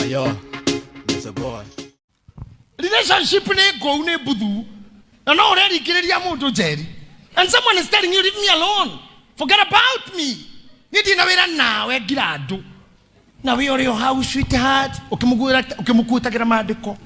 Yo, there's a boy. Relationship ne go ne budu. And already kiredia moto Jerry. And someone is telling you, leave me alone. Forget about me. You didn't know now, we grado. Now we are your house, sweetheart. Ukimukuta gramadeko.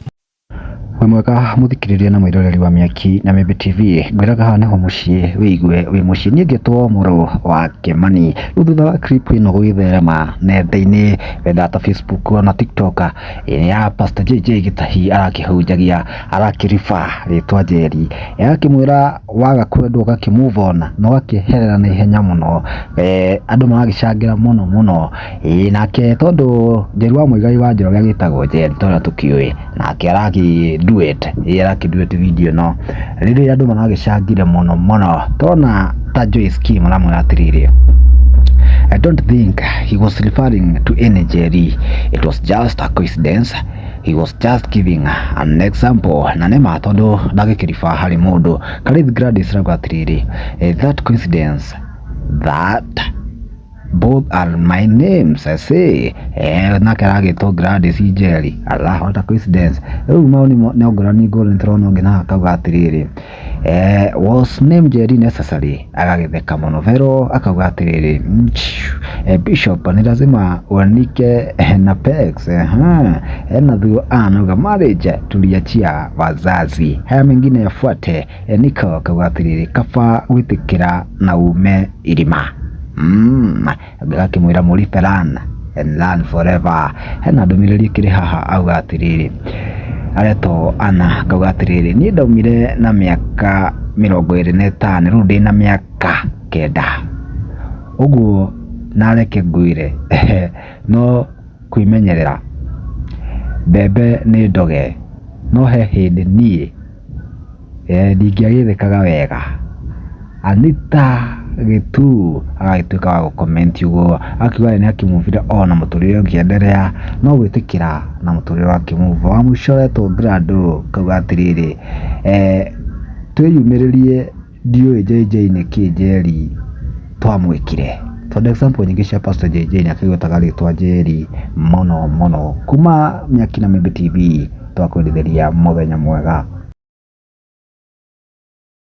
Mwaka muthikiriria na mwiroreri wa Miaki na Mebe TV ngwiraga hana ho mucie wigwe wi mucie ni ngetwo muro wa Kimani thutha wa clip ino gwitherema nenda-ini wenda ta Facebook na TikTok ya Pastor JJ Gitahi arakihunjagia arakirifa ritwa Njeri yakimwira waga kwendwo gakimove on no gakiherera na ihenya muno andu maragicangira muno nake tondu Njeri wa Muigai wa Njoroge gitagwo Njeri tondu tukiui nake aragi duet video no riri andu maragicangire muno tona ta Joy Scheme na muratirire. I don't think he was referring to any Njeri. It was just a coincidence. He was just giving an example na nema tondu ndagikirifa hari mundu Karith Gladys ragatirire that coincidence that both are my names, I say. Nakarage to Gladys Njeri. Allah, what a coincidence. Neogorani golden throne ogena kagatirire. Was name Njeri necessary? Agagetheka muno vero akagatirire. Bishop ni lazima uanike na pex. Na dhuo anoga marriage tuliachia wazazi. Haya mengine yafuate. Niko kagatirire kafa witikira na ume irima. Gakimwira muri Ferran and learn forever. Hena ndumiriri kiri haha augatiriri areto ana kaugatiriri ni ndaumire na miaka 25 riu ndi na miaka 9 uguo nareke ngwire no kwimenyerera bebe ni ndoge no he hindi nie ndingiagithikaga wega Anita gitu agituika wa comment ugo akiwa ni akimuvira ona muturire ngienderea no gwitikira na muturire wa kimuva wa mushore to grado kaugatiriri twiyumiririe dio JJ ni kijeri twamwikire for example nyingi cia Pastor JJ ni akigwetaga ritwa Njeri mono kuma Miaki na Mebe TV twakwendithĩria muthenya mwega.